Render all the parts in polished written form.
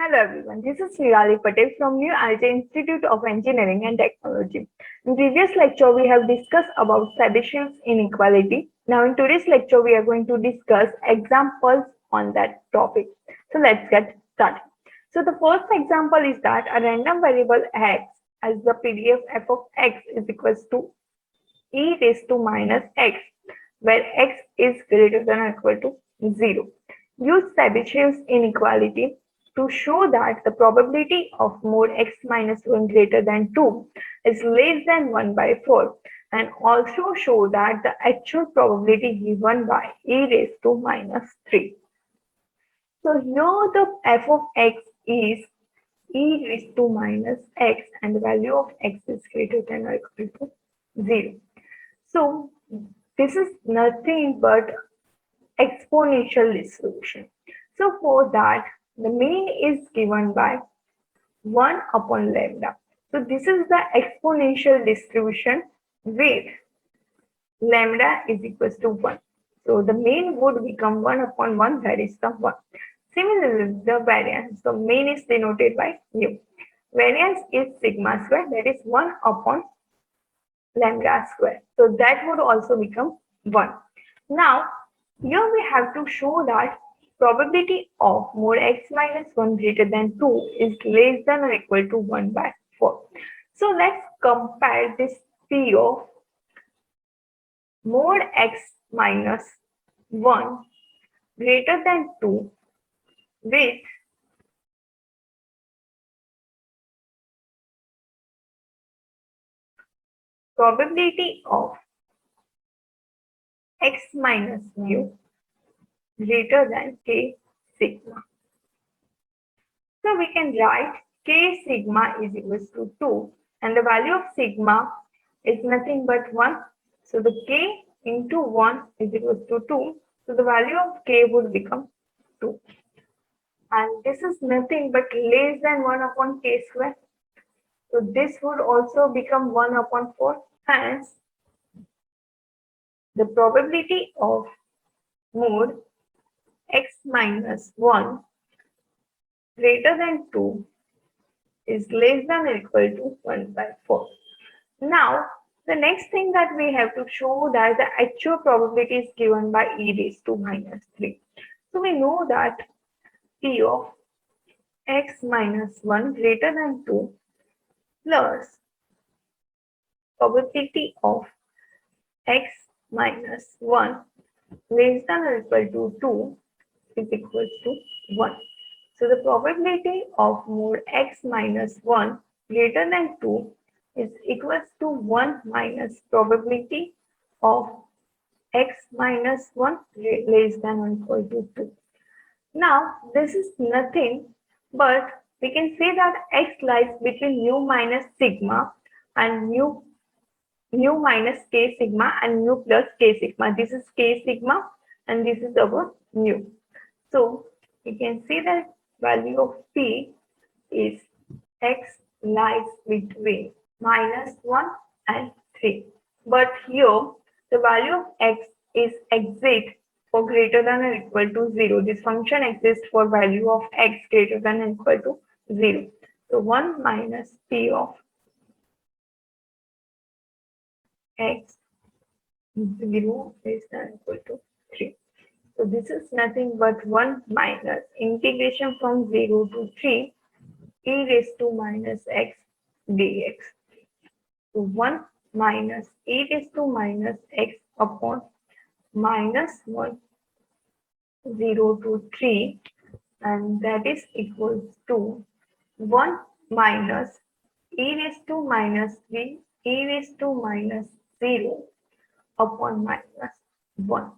Hello everyone, this is Nirali Patel from New Alta Institute of Engineering and Technology. In previous lecture, we have discussed about Chebyshev's inequality. Now in today's lecture, we are going to discuss examples on that topic. So let's get started. So the first example is that a random variable x as the PDF f of x is equals to e raised to minus x, where x is greater than or equal to 0. Use Chebyshev's inequality to show that the probability of mod x minus 1 greater than 2 is less than 1 by 4, and also show that the actual probability given by e raised to minus 3. So here the f of x is e raised to minus x and the value of x is greater than or equal to 0. So this is nothing but exponential distribution. So for that, the mean is given by 1 upon lambda. So this is the exponential distribution where lambda is equals to 1. So the mean would become 1 upon 1, that is the 1. Similarly, the variance, the mean is denoted by mu. Variance is sigma square, that is 1 upon lambda square. So that would also become 1. Now, here we have to show that probability of mod x minus 1 greater than 2 is less than or equal to 1 by 4. So let's compare this P of mod x minus 1 greater than 2 with probability of x minus mu greater than k sigma. So we can write k sigma is equals to 2 and the value of sigma is nothing but 1. So the k into 1 is equals to 2. So the value of k would become 2. And this is nothing but less than 1 upon k square. So this would also become 1 upon 4. Hence, the probability of mod x minus 1 greater than 2 is less than or equal to 1 by 4. Now, the next thing that we have to show that the actual probability is given by e raised to minus 3. So we know that p of x minus 1 greater than 2 plus probability of x minus 1 less than or equal to 2 is equal to 1. So the probability of mod x minus 1 greater than 2 is equals to 1 minus probability of x minus 1 less than or equal to 2. Now this is nothing but we can say that x lies between mu minus sigma and mu minus k sigma and mu plus k sigma. This is k sigma and this is our mu. So we can see that value of p is x lies between minus 1 and 3. But here the value of x is exit for greater than or equal to 0. This function exists for value of x greater than or equal to 0. So 1 minus p of x 0 is equal to 3. So this is nothing but 1 minus integration from 0 to 3 e raised to minus x dx. So 1 minus e raised to minus x upon minus 1 0 to 3 and that is equals to 1 minus e raised to minus 3 e raised to minus 0 upon minus 1.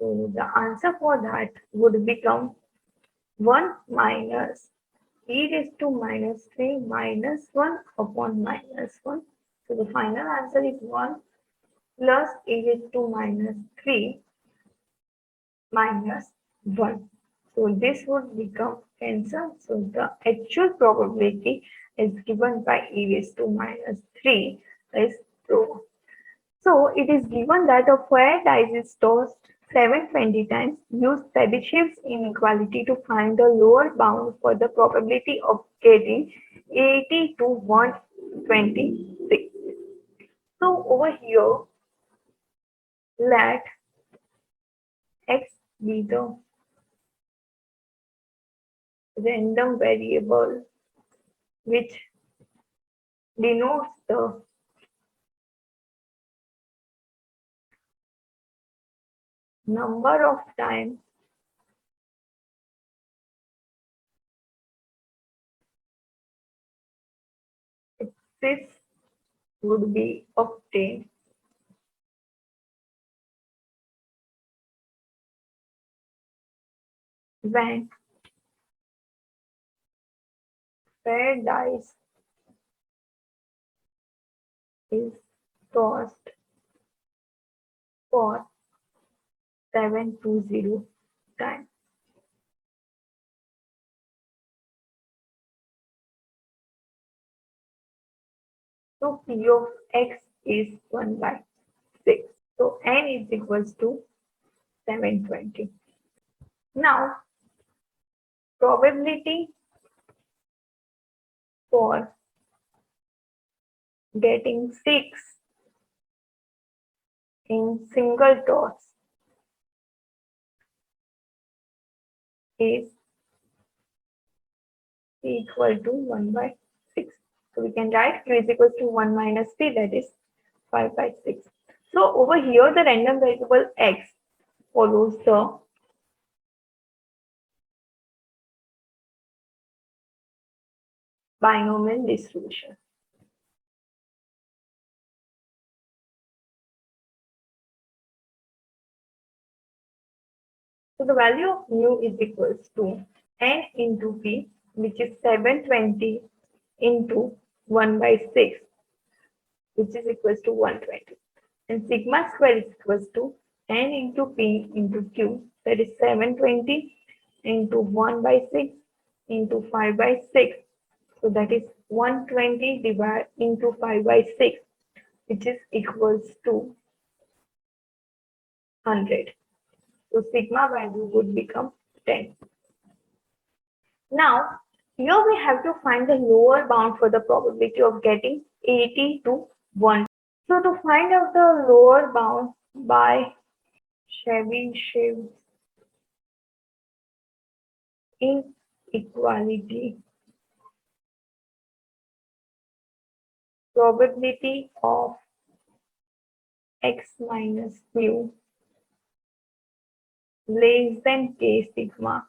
So the answer for that would become 1 minus e raised to minus 3 minus 1 upon minus 1. So the final answer is 1 plus e raised to minus 3 minus 1. So this would become cancel. So the actual probability is given by e raised to minus 3 is true. So it is given that a fair dice is tossed 720 times, use Chebyshev's inequality to find the lower bound for the probability of getting 80 to 126. So over here, let x be the random variable which denotes the number of times this would be obtained when fair dice is tossed for 720 times. So P of x is 1 by 6. So n is equals to 720. Now, probability for getting 6 in single toss is equal to 1 by 6. So we can write q is equal to 1 minus p, that is 5 by 6. So over here the random variable x follows the binomial distribution. So the value of mu is equals to n into p, which is 720 into 1 by 6, which is equals to 120. And sigma square is equals to n into p into q, that is 720 into 1 by 6 into 5 by 6. So that is 120 divided into 5 by 6, which is equals to 100. So sigma value would become 10. Now, here we have to find the lower bound for the probability of getting 80 to 1. So to find out the lower bound by Chebyshev inequality, probability of x minus mu less than k sigma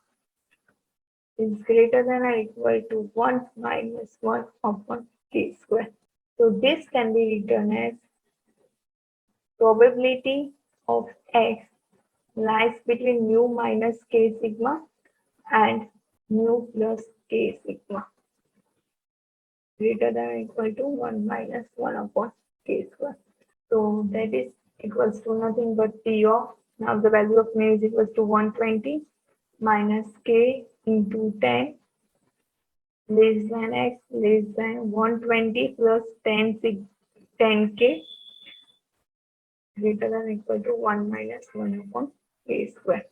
is greater than or equal to 1 minus 1 upon k square. So this can be written as probability of x lies between mu minus k sigma and mu plus k sigma greater than or equal to 1 minus 1 upon k square. So that is equals to nothing but P of, now the value of mu is equals to 120 minus k into 10 less than x less than 120 plus 10k greater than or equal to 1 minus 1 upon k square.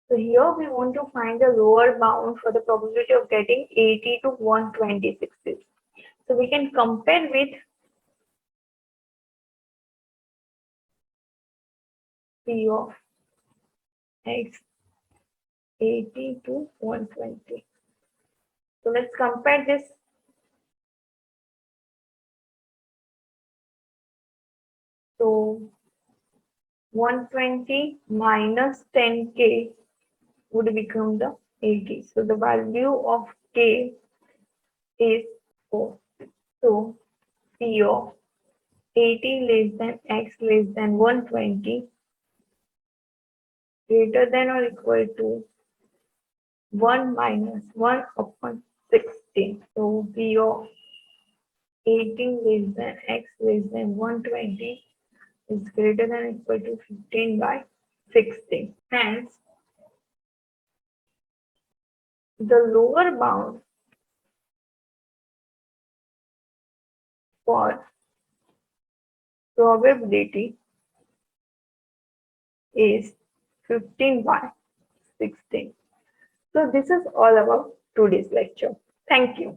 So here we want to find the lower bound for the probability of getting 80 to 126. So we can compare with P of x 80 to 120. So let's compare this. So 120 minus 10k would become the 80. So the value of k is 4. So P of 80 less than x less than 120 greater than or equal to 1 minus 1 upon 16. So P of 18 less than x less than 120 is greater than or equal to 15 by 16. Hence, the lower bound for probability is 15 by 16. So this is all about today's lecture. Thank you.